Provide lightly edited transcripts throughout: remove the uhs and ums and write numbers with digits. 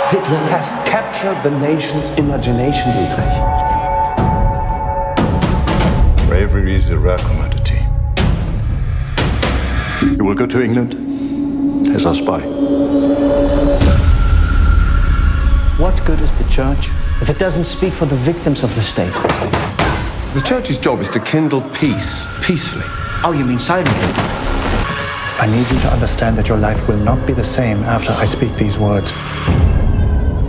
Hitler has captured the nation's imagination, Dietrich. Bravery is a rare commodity. You will go to England as our spy. What good is the church if it doesn't speak for the victims of the state? The church's job is to kindle peace, peacefully. Oh, you mean silently? I need you to understand that your life will not be the same after I speak these words.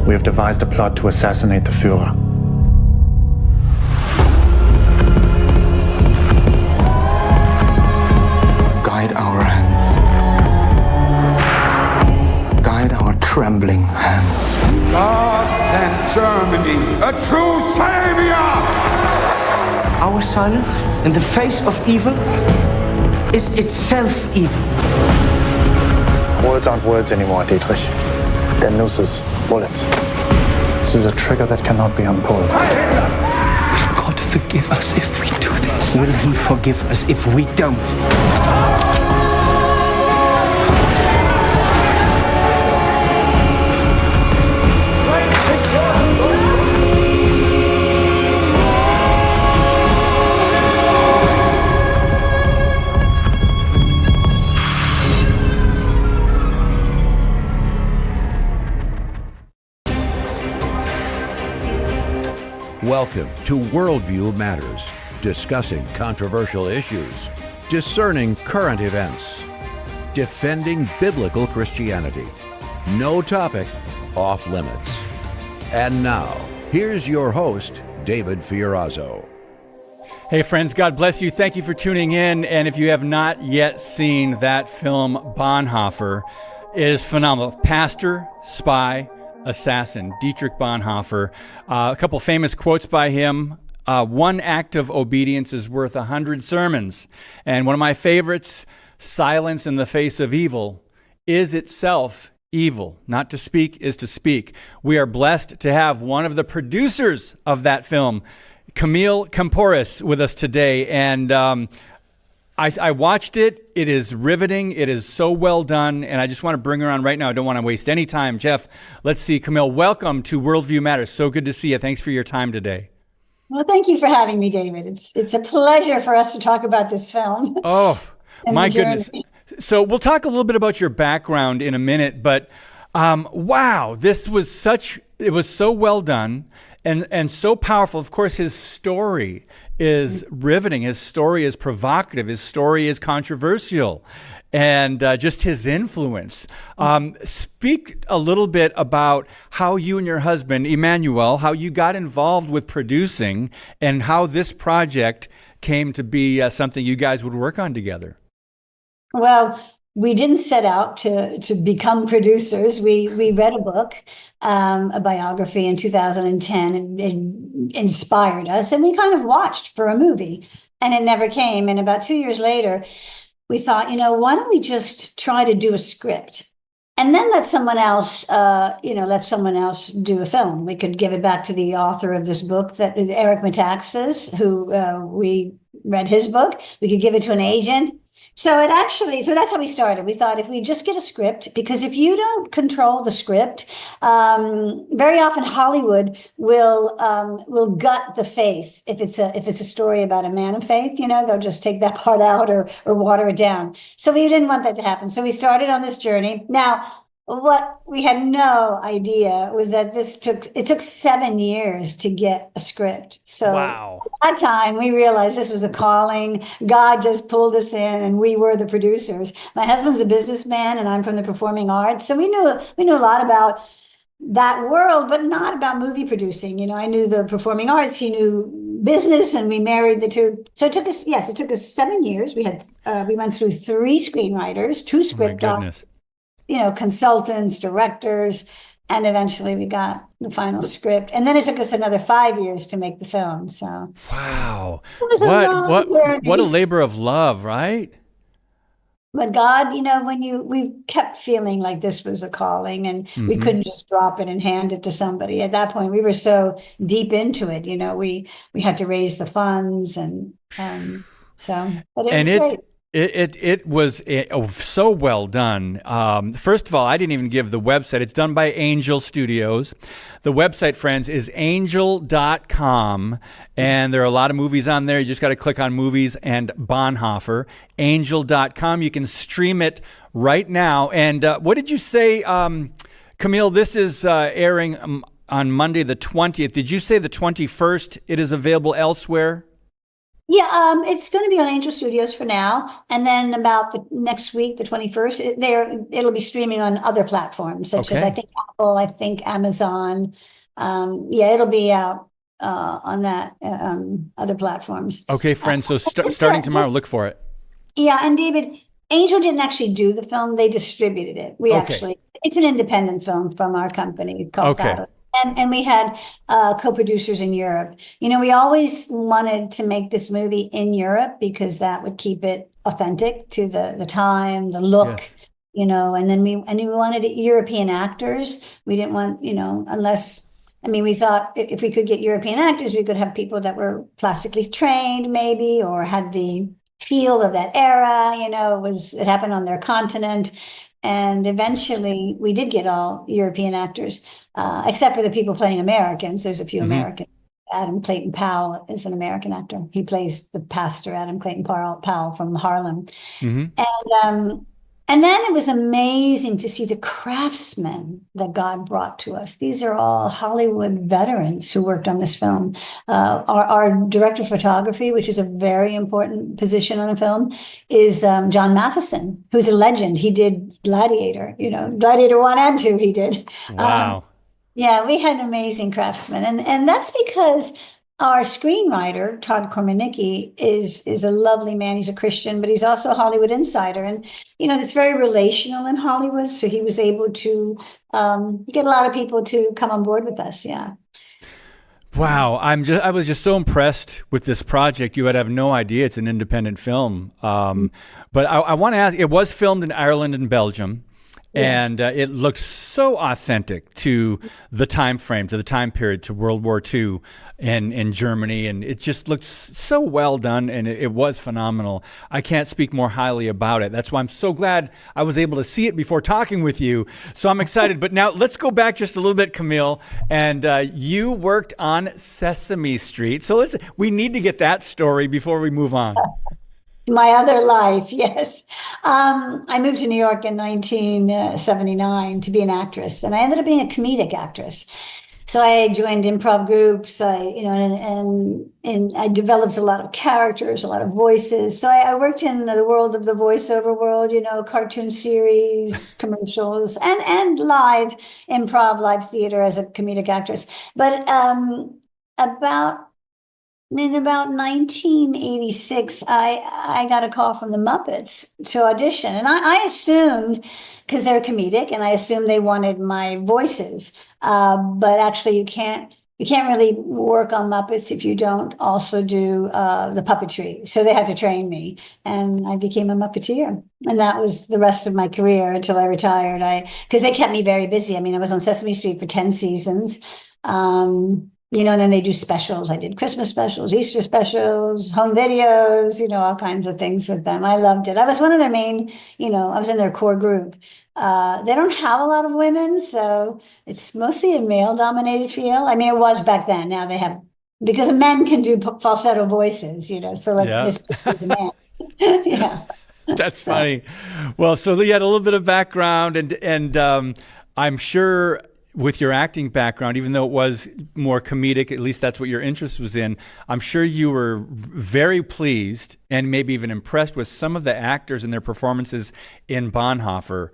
We have devised a plot to assassinate the Führer. Guide our hands. Guide our trembling hands. God sent Germany a true savior! Our silence in the face of evil is itself evil. Words aren't words anymore, Dietrich. They're nooses, bullets. This is a trigger that cannot be unpulled. Will God forgive us if we do this? Will He forgive us if we don't? Welcome to Worldview Matters, discussing controversial issues, discerning current events, defending biblical Christianity. No topic off limits. And now, here's your host, David Fiorazzo. Hey friends, God bless you. Thank you for tuning in. And if you have not yet seen that film, Bonhoeffer, it is phenomenal. Pastor, spy, assassin, Dietrich Bonhoeffer. A couple famous quotes by him. One act of obedience is worth 100 sermons. And one of my favorites, silence in the face of evil is itself evil. Not to speak is to speak. We are blessed to have one of the producers of that film, Camille Kampouris, with us today. And I watched it. It is riveting. It is so well done. And I just want to bring her on right now. I don't want to waste any time. Jeff, let's see. Camille, welcome to Worldview Matters. So good to see you. Thanks for your time today. Well, thank you for having me, David. It's a pleasure for us to talk about this film. Oh, my goodness. So we'll talk a little bit about your background in a minute, but wow, it was so well done and so powerful. Of course, his story is riveting. His story is provocative. His story is controversial. And just his influence. Speak a little bit about how you and your husband, Emmanuel, how you got involved with producing and how this project came to be something you guys would work on together. Well, we didn't set out to become producers. We read a book, a biography in 2010, and it inspired us, and we kind of watched for a movie, and it never came. And about 2 years later, we thought, why don't we just try to do a script, and then let someone else do a film. We could give it back to the author of this book, that is Eric Metaxas, who we read his book. We could give it to an agent. So that's how we started. We thought if we just get a script, because if you don't control the script, very often Hollywood will gut the faith. If it's a story about a man of faith, they'll just take that part out or water it down. So we didn't want that to happen. So we started on this journey. Now, what we had no idea was that it took 7 years to get a script. So wow. At that time, we realized this was a calling. God just pulled us in, and we were the producers. My husband's a businessman, and I'm from the performing arts. So we knew a lot about that world, but not about movie producing. I knew the performing arts, he knew business, and we married the two. So it took us 7 years. We went through 3 screenwriters, 2 script doctors, consultants, directors, and eventually we got the final script. And then it took us another 5 years to make the film. So wow, what a labor of love, right? But God, we kept feeling like this was a calling, and we couldn't just drop it and hand it to somebody. At that point, we were so deep into it. We had to raise the funds, and so. But it was great. It was so well done. First of all, I didn't even give the website. It's done by Angel Studios. The website, friends, is angel.com, and there are a lot of movies on there. You just got to click on movies and Bonhoeffer. Angel.com. You can stream it right now. And what did you say, Camille? This is airing on Monday the 20th. Did you say the 21st it is available elsewhere? Yeah, it's going to be on Angel Studios for now, and then about the next week, the 21st, it'll be streaming on other platforms such as I think Apple, I think Amazon. It'll be out on that other platforms. Okay, friends. So starting tomorrow, look for it. Yeah, and David, Angel didn't actually do the film; they distributed it. It's an independent film from our company called Battle. And we had co-producers in Europe. We always wanted to make this movie in Europe because that would keep it authentic to the time, the look, and then we wanted European actors. We didn't want, we thought if we could get European actors, we could have people that were classically trained maybe, or had the feel of that era, it happened on their continent. And eventually we did get all European actors, except for the people playing Americans. There's a few Americans. Adam Clayton Powell is an American actor. He plays the pastor, Adam Clayton Powell from Harlem. And then it was amazing to see the craftsmen that God brought to us. These are all Hollywood veterans who worked on this film. Our director of photography, which is a very important position on a film, is John Matheson, who's a legend. He did Gladiator, Gladiator 1 and 2 he did. Wow. We had amazing craftsmen. And that's because our screenwriter, Todd Kormanicki, is a lovely man. He's a Christian, but he's also a Hollywood insider. And, it's very relational in Hollywood. So he was able to get a lot of people to come on board with us. Yeah. Wow. I was just so impressed with this project. You would have no idea it's an independent film. But I want to ask, it was filmed in Ireland and Belgium. And it looks so authentic to the time frame, to the time period, to World War II in Germany. And it just looks so well done, and it was phenomenal. I can't speak more highly about it. That's why I'm so glad I was able to see it before talking with you. So I'm excited. But now let's go back just a little bit, Camille. And you worked on Sesame Street. So we need to get that story before we move on. My other life, yes. I moved to New York in 1979 to be an actress, and I ended up being a comedic actress. So I joined improv groups, and I developed a lot of characters, a lot of voices. So I worked in the world of the voiceover world, cartoon series, commercials, and live improv, live theater as a comedic actress. But in about 1986, I got a call from the Muppets to audition. And I assumed, because they're comedic, and I assumed they wanted my voices. But actually, you can't really work on Muppets if you don't also do the puppetry. So they had to train me, and I became a Muppeteer. And that was the rest of my career until I retired. Because they kept me very busy. I was on Sesame Street for 10 seasons. And then they do specials. I did Christmas specials, Easter specials, home videos, all kinds of things with them. I loved it. I was one of their main, I was in their core group. They don't have a lot of women, so it's mostly a male-dominated field. It was back then. Now they have, because men can do falsetto voices, so this is a man. Yeah. That's funny. Well, so you had a little bit of background, and I'm sure with your acting background, even though it was more comedic, at least that's what your interest was in, I'm sure you were very pleased and maybe even impressed with some of the actors and their performances in Bonhoeffer.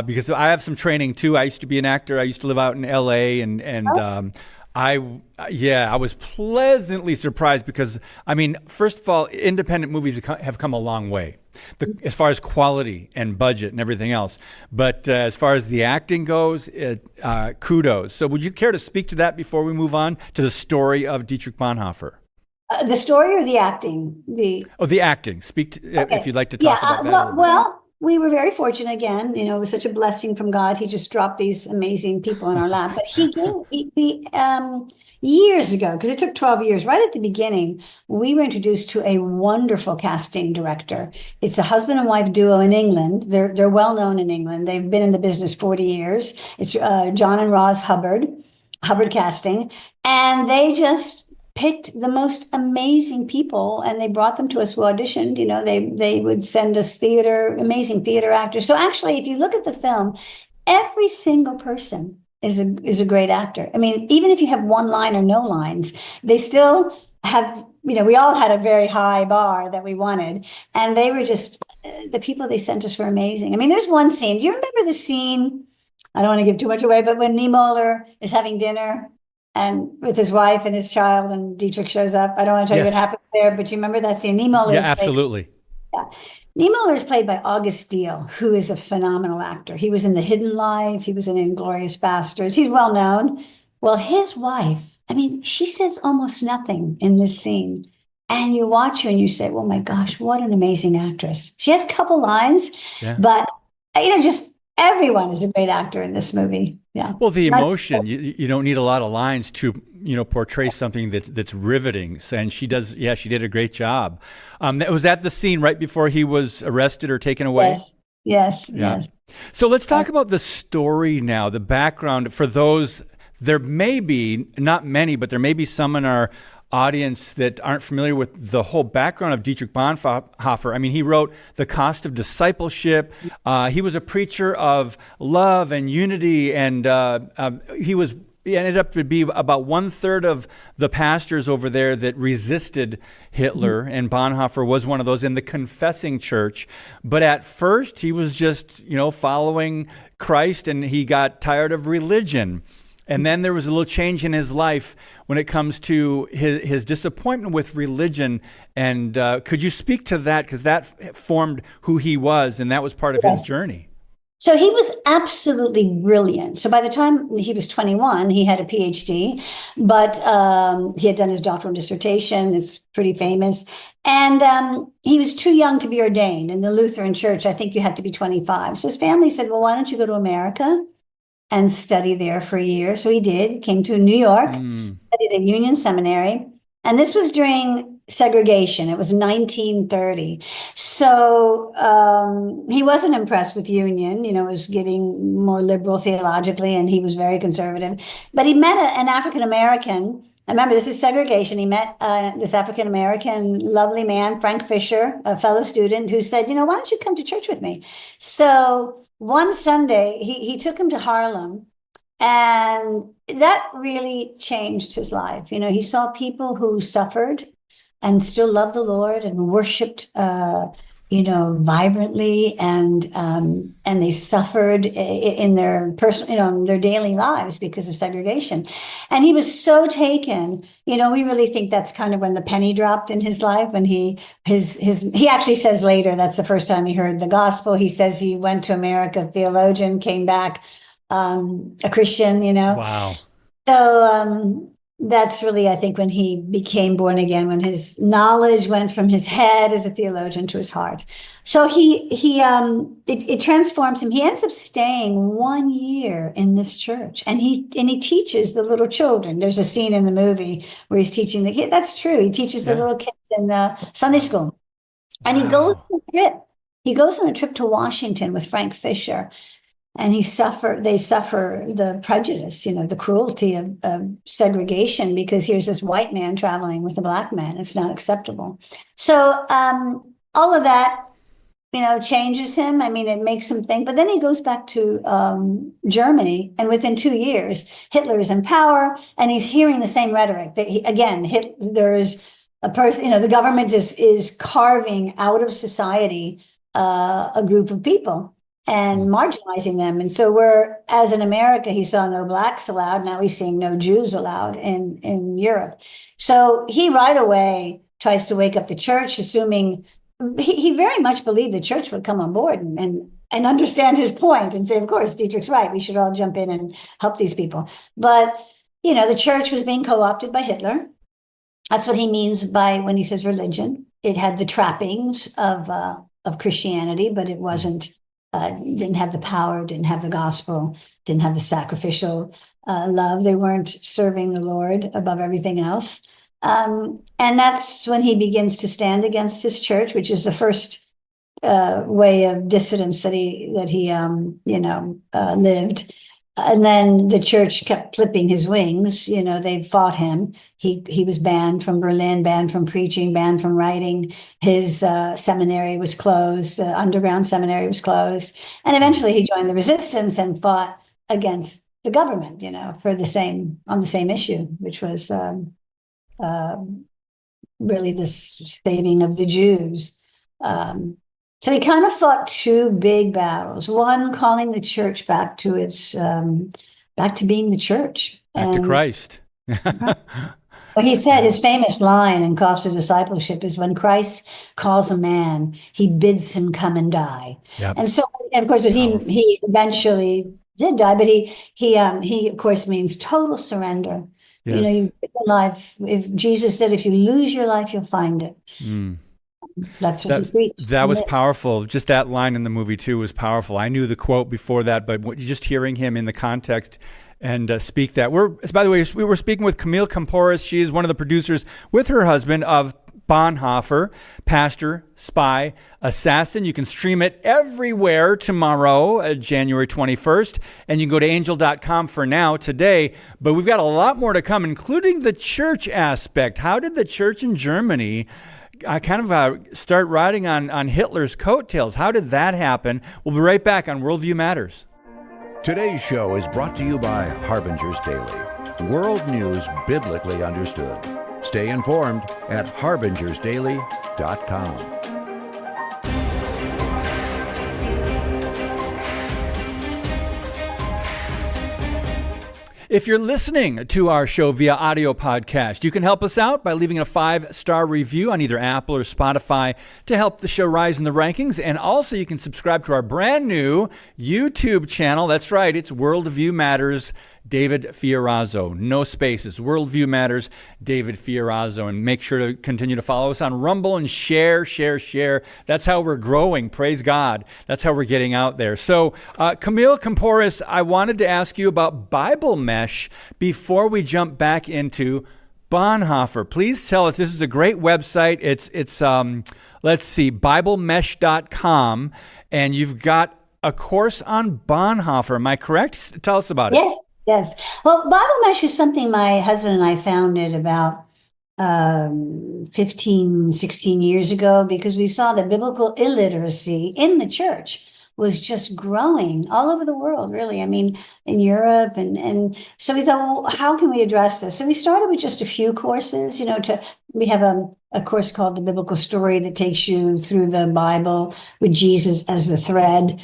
Because I have some training too. I used to be an actor. I used to live out in LA, and I was pleasantly surprised because, first of all, independent movies have come a long way. As far as quality and budget and everything else. But as far as the acting goes, kudos. So would you care to speak to that before we move on to the story of Dietrich Bonhoeffer? The story or the acting? The acting. Speak to, if you'd like to talk about that. Well, we were very fortunate again. It was such a blessing from God. He just dropped these amazing people in our lap. But years ago, because it took 12 years, right at the beginning, we were introduced to a wonderful casting director. It's a husband and wife duo in England. They're well known in England. They've been in the business 40 years. It's John and Roz Hubbard Casting. And they just picked the most amazing people, and they brought them to us who auditioned. They would send us amazing theater actors. So actually, if you look at the film, every single person is a great actor. I mean, even if you have one line or no lines, they still have, we all had a very high bar that we wanted. And they were just, the people they sent us were amazing. I mean, there's one scene. Do you remember the scene? I don't want to give too much away, but when Niemöller is having dinner and with his wife and his child, and Dietrich shows up. I don't want to tell you what happens there, but you remember that scene? Niemöller. Yeah, absolutely. Niemöller is played by August Diehl, who is a phenomenal actor. He was in The Hidden Life. He was in Inglourious Basterds. He's well known. Well, his wife, I mean, she says almost nothing in this scene. And you watch her and you say, oh my gosh, what an amazing actress. She has a couple lines, but, just everyone is a great actor in this movie. Yeah. Well, the emotion, you don't need a lot of lines to, portray something that's riveting. And she does. Yeah, she did a great job. Was that the scene right before he was arrested or taken away? Yes. So let's talk about the story now, the background for those. There may be, not many, but there may be some in our audience that aren't familiar with the whole background of Dietrich Bonhoeffer. I mean, he wrote The Cost of Discipleship. He was a preacher of love and unity, and he ended up to be about 1/3 of the pastors over there that resisted Hitler, and Bonhoeffer was one of those in the confessing church. But at first, he was just, following Christ, and he got tired of religion. And then there was a little change in his life when it comes to his disappointment with religion. And could you speak to that? Because that formed who he was, and that was part of his journey. So he was absolutely brilliant. So by the time he was 21, he had a PhD, but he had done his doctoral dissertation. It's pretty famous. And he was too young to be ordained. In the Lutheran church, I think you had to be 25. So his family said, well, why don't you go to America and study there for a year? So he did, came to New York, studied at Union Seminary. And this was during segregation. It was 1930. So he wasn't impressed with Union, it was getting more liberal theologically, and he was very conservative. But he met an African-American. I remember, this is segregation. He met this African-American lovely man, Frank Fisher, a fellow student, who said, why don't you come to church with me? So one Sunday, he took him to Harlem, and that really changed his life. He saw people who suffered and still loved the Lord and worshiped, vibrantly, and they suffered in their personal, their daily lives because of segregation. And he was so taken. We really think that's kind of when the penny dropped in his life. When he actually says later that's the first time he heard the gospel. He says he went to America, theologian, came back a Christian. Wow. So that's really, I think, when he became born again, when his knowledge went from his head as a theologian to his heart. So it transforms him. He ends up staying 1 year in this church, and he teaches the little children. There's a scene in the movie where he's teaching the kids. That's true. He teaches the little kids in the Sunday school, and he goes on a trip. He goes on a trip to Washington with Frank Fisher. And they suffer the prejudice, the cruelty of segregation, because here's this white man traveling with a black man. It's not acceptable. So all of that, changes him. I mean, it makes him think. But then he goes back to Germany, and within 2 years, Hitler is in power, and he's hearing the same rhetoric. That there's a person, the government is carving out of society a group of people and marginalizing them. And so as in America, he saw no blacks allowed. Now he's seeing no Jews allowed in Europe. So he right away tries to wake up the church, assuming he very much believed the church would come on board and understand his point and say, of course, Dietrich's right. We should all jump in and help these people. But, the church was being co-opted by Hitler. That's what he means by when he says religion. It had the trappings of of Christianity, but it wasn't, didn't have the power, didn't have the gospel, didn't have the sacrificial love. They weren't serving the Lord above everything else. And that's when he begins to stand against his church, which is the first way of dissidence that he lived. And then the church kept clipping his wings. They fought him. He was banned from Berlin, banned from preaching, banned from writing. His seminary was closed. The underground seminary was closed. And eventually he joined the resistance and fought against the government, on the same issue, which was really the saving of the Jews. So he kind of fought two big battles. One, calling the church back to being the church. Back to Christ. Well, he said his famous line in Cost of Discipleship is, when Christ calls a man, he bids him come and die. Yep. And so, of course, he eventually did die, but he of course means total surrender. Yes. You life. If Jesus said, if you lose your life, you'll find it. That's what he preached. That was powerful. Just that line in the movie too was powerful. I knew the quote before that, but just hearing him in the context and speak that. By the way, we were speaking with Camille Kampouris. She is one of the producers with her husband of Bonhoeffer, Pastor, Spy, Assassin. You can stream it everywhere tomorrow, January 21st, and you can go to angel.com for now today. But we've got a lot more to come, including the church aspect. How did the church in Germany start riding on Hitler's coattails? How did that happen? We'll be right back on Worldview Matters. Today's show is brought to you by Harbinger's Daily, world news biblically understood. Stay informed at harbingersdaily.com. If you're listening to our show via audio podcast, you can help us out by leaving a 5-star review on either Apple or Spotify to help the show rise in the rankings. And also you can subscribe to our brand new YouTube channel. That's right, it's Worldview Matters, David Fiorazo. No spaces. Worldview Matters, David Fiorazo. And make sure to continue to follow us on Rumble and share. That's how we're growing. Praise God. That's how we're getting out there. So, Camille Kampouris, I wanted to ask you about BibleMesh before we jump back into Bonhoeffer. Please tell us. This is a great website. It's let's see, BibleMesh.com, and you've got a course on Bonhoeffer. Am I correct? Tell us about it. Yes. Well, BibleMesh is something my husband and I founded about 15, 16 years ago, because we saw that biblical illiteracy in the church was just growing all over the world, really. I mean, in Europe. And so we thought, well, how can we address this? So we started with just a few courses, we have a course called The Biblical Story that takes you through the Bible with Jesus as the thread.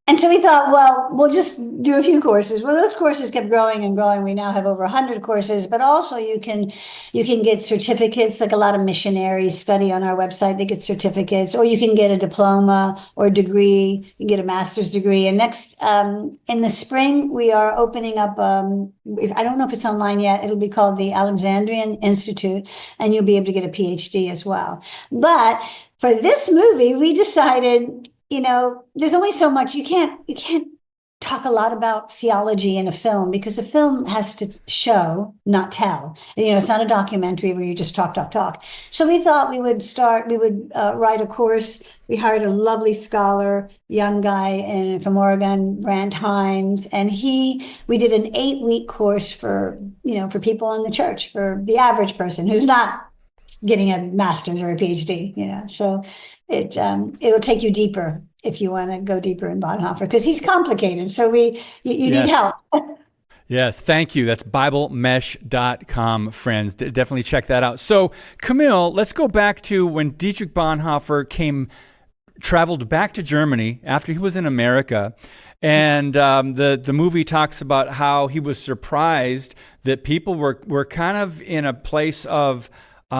And so we thought, well, we'll just do a few courses. Well, those courses kept growing and growing. We now have over 100 courses, but also you can get certificates, like a lot of missionaries study on our website. They get certificates, or you can get a diploma or a degree. You can get a master's degree. And next, in the spring, we are opening up, I don't know if it's online yet. It'll be called the Alexandrian Institute, and you'll be able to get a PhD as well. But for this movie, we decided, there's only so much. You can't talk a lot about theology in a film, because a film has to show, not tell. It's not a documentary where you just talk. So we thought we would write a course. We hired a lovely scholar, young guy from Oregon, Brant Himes, and we did an 8-week course for people in the church, for the average person who's not getting a master's or a PhD, So it'll take you deeper if you want to go deeper in Bonhoeffer, because he's complicated. So you need help. Yes, thank you. That's BibleMesh.com, friends. Definitely check that out. So, Camille, let's go back to when Dietrich Bonhoeffer traveled back to Germany after he was in America. And the movie talks about how he was surprised that people were kind of in a place of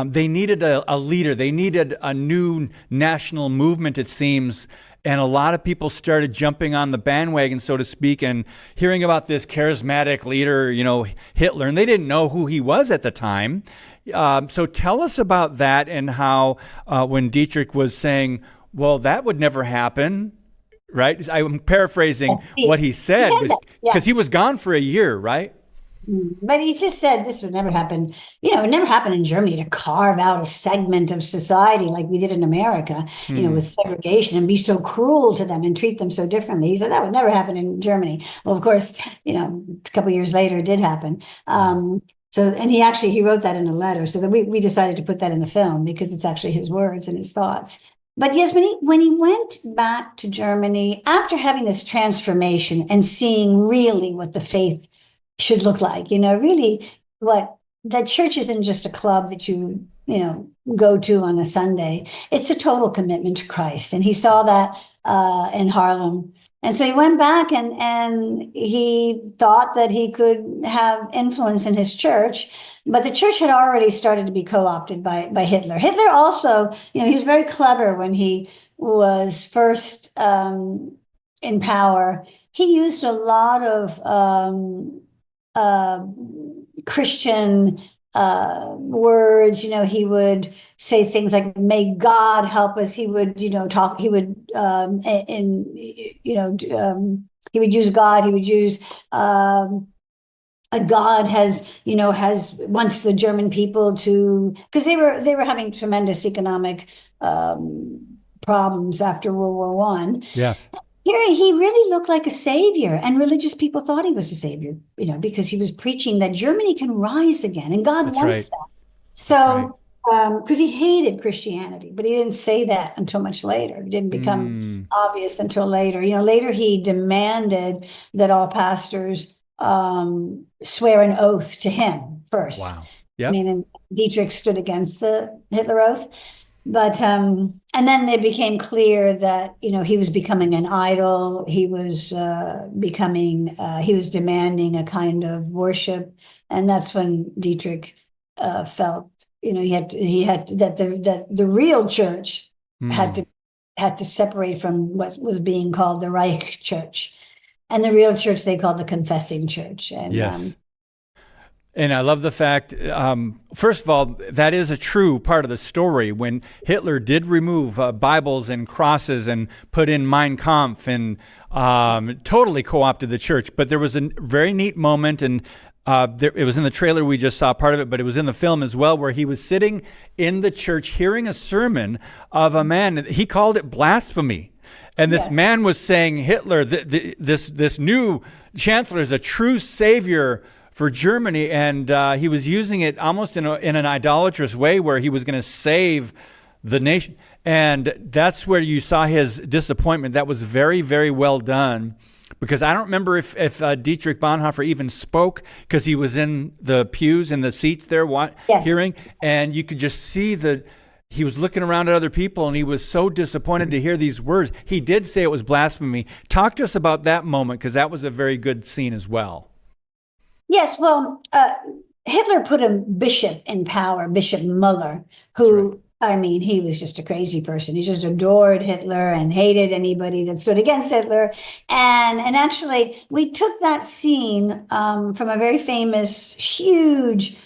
they needed a leader. They needed a new national movement, it seems. And a lot of people started jumping on the bandwagon, so to speak, and hearing about this charismatic leader, Hitler. And they didn't know who he was at the time. So tell us about that, and how when Dietrich was saying, well, that would never happen, right? I'm paraphrasing what he said, because he was gone for a year, right? But he just said this would never happen. It never happened in Germany to carve out a segment of society like we did in America, with segregation and be so cruel to them and treat them so differently. He said that would never happen in Germany. Well, of course, a couple of years later, it did happen. And he wrote that in a letter. So that we decided to put that in the film because it's actually his words and his thoughts. But yes, when he went back to Germany after having this transformation and seeing really what the faith should look like, really what that church isn't just a club that you go to on a Sunday. It's a total commitment to Christ. And he saw that in Harlem. And so he went back and he thought that he could have influence in his church, but the church had already started to be co-opted by Hitler. Hitler also, he was very clever when he was first in power. He used a lot of Christian words. He would say things like "May God help us." He would, talk. He would, he would use God. He would use a God has wants the German people to, because they were having tremendous economic problems after World War I. Yeah. Here, he really looked like a savior, and religious people thought he was a savior, because he was preaching that Germany can rise again, and God wants that. So, because he hated Christianity, but he didn't say that until much later. It didn't become obvious until later. Later he demanded that all pastors swear an oath to him first. Wow. Yeah. And Dietrich stood against the Hitler oath. But, and then it became clear that, he was becoming an idol. He was he was demanding a kind of worship. And that's when Dietrich felt, he had that the real church had to separate from what was being called the Reich Church. And the real church they called the Confessing Church. And, yes. And I love the fact, first of all, that is a true part of the story. When Hitler did remove Bibles and crosses and put in Mein Kampf and totally co-opted the church. But there was a very neat moment, and it was in the trailer, we just saw part of it, but it was in the film as well, where he was sitting in the church hearing a sermon of a man. He called it blasphemy. And this man was saying Hitler, this new chancellor is a true savior for Germany, and he was using it almost in an idolatrous way where he was going to save the nation. And that's where you saw his disappointment. That was very, very well done, because I don't remember if Dietrich Bonhoeffer even spoke, because he was in the pews and the seats there hearing, and you could just see that he was looking around at other people, and he was so disappointed to hear these words. He did say it was blasphemy. Talk to us about that moment, because that was a very good scene as well. Yes, well, Hitler put a bishop in power, Bishop Muller, who, he was just a crazy person. He just adored Hitler and hated anybody that stood against Hitler. And actually, we took that scene from a very famous, huge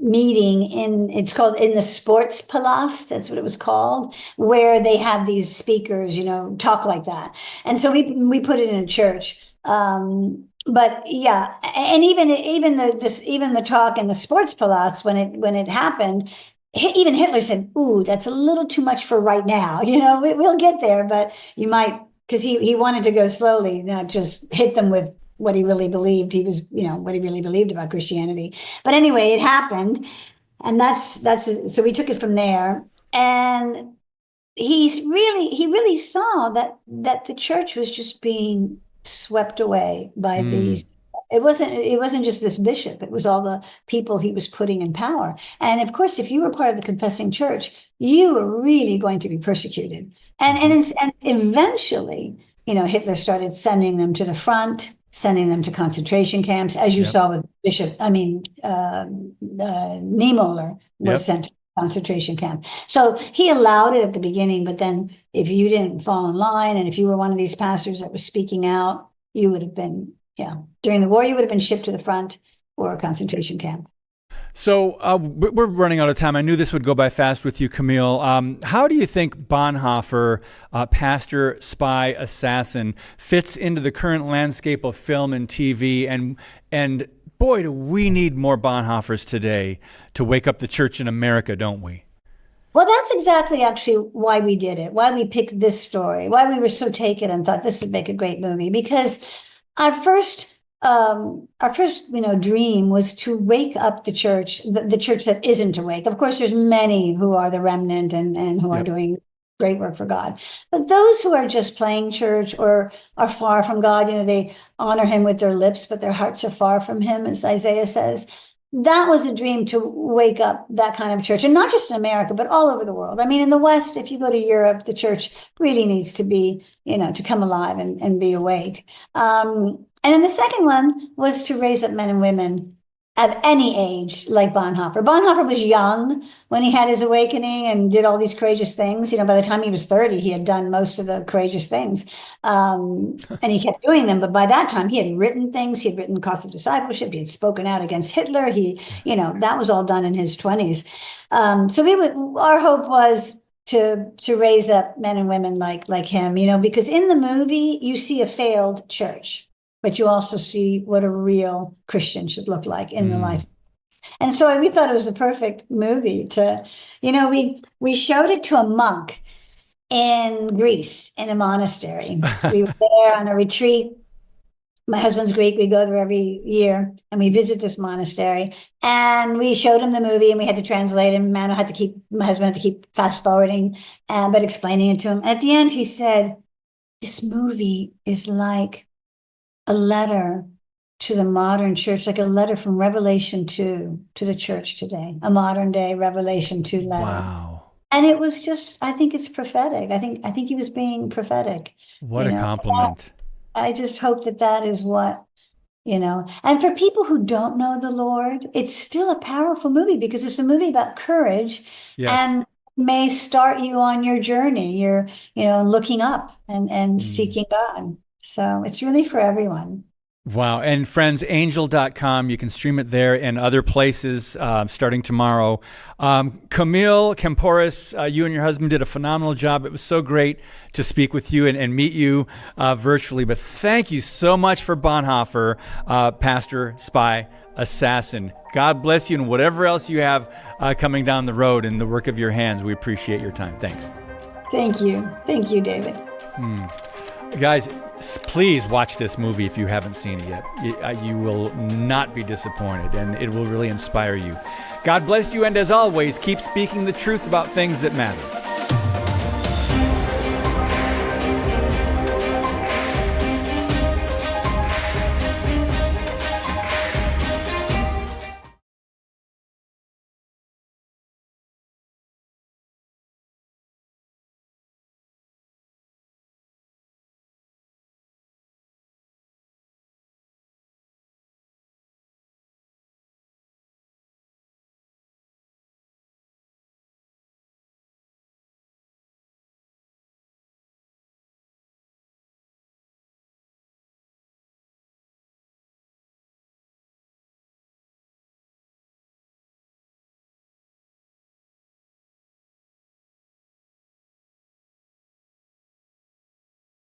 meeting it's called in the Sports Palast. That's what it was called, where they have these speakers, talk like that. And so we put it in a church. But yeah, and even the talk in the Sports Palast when it happened, even Hitler said, "Ooh, that's a little too much for right now. We'll get there, but you might," because he wanted to go slowly, not just hit them with what he really believed. He was, what he really believed about Christianity. But anyway, it happened. And so we took it from there. And he really saw that the church was just being swept away by these. It wasn't just this bishop. It was all the people he was putting in power. And of course, if you were part of the confessing church, you were really going to be persecuted. And eventually, Hitler started sending them to the front, sending them to concentration camps, as you saw with Niemöller was sent to a concentration camp. So he allowed it at the beginning, but then if you didn't fall in line, and if you were one of these pastors that was speaking out, you would have been, during the war, you would have been shipped to the front or a concentration camp. So we're running out of time. I knew this would go by fast with you, Camille. How do you think Bonhoeffer, pastor, spy, assassin, fits into the current landscape of film and TV? And boy, do we need more Bonhoeffers today to wake up the church in America, don't we? Well, that's exactly actually why we did it, why we picked this story, why we were so taken and thought this would make a great movie. Because our first dream was to wake up the church, the church that isn't awake. Of course, there's many who are the remnant and who are doing great work for God. But those who are just playing church or are far from God, they honor him with their lips, but their hearts are far from him, as Isaiah says. That was a dream, to wake up that kind of church, and not just in America, but all over the world. I mean, in the West, if you go to Europe, the church really needs to be, to come alive and be awake. And then the second one was to raise up men and women at any age, like Bonhoeffer. Bonhoeffer was young when he had his awakening and did all these courageous things. By the time he was 30, he had done most of the courageous things. And he kept doing them. But by that time, he had written things. He had written Cost of Discipleship. He had spoken out against Hitler. That was all done in his 20s. So our hope was to raise up men and women like him, because in the movie, you see a failed church, but you also see what a real Christian should look like in the life. And so we thought it was the perfect movie to, we showed it to a monk in Greece in a monastery. We were there on a retreat. My husband's Greek. We go there every year and we visit this monastery, and we showed him the movie and we had to translate him. My husband had to keep fast forwarding, but explaining it to him. At the end, he said, this movie is like a letter to the modern church, like a letter from Revelation 2 to the church today, a modern day Revelation 2 letter. Wow. And it was just, I think it's prophetic. I think he was being prophetic. What a compliment. I just hope that is what, and for people who don't know the Lord, it's still a powerful movie because it's a movie about courage. Yes. And may start you on your journey. You're, looking up and seeking God. So it's really for everyone. Wow. And friends, angel.com, you can stream it there and other places starting tomorrow. Camille Kampouris, you and your husband did a phenomenal job. It was so great to speak with you and meet you virtually. But thank you so much for Bonhoeffer, pastor, spy, assassin. God bless you and whatever else you have coming down the road in the work of your hands. We appreciate your time. Thanks. Thank you. Thank you, David. Guys, please watch this movie if you haven't seen it yet. You will not be disappointed, and it will really inspire you. God bless you, and as always, keep speaking the truth about things that matter.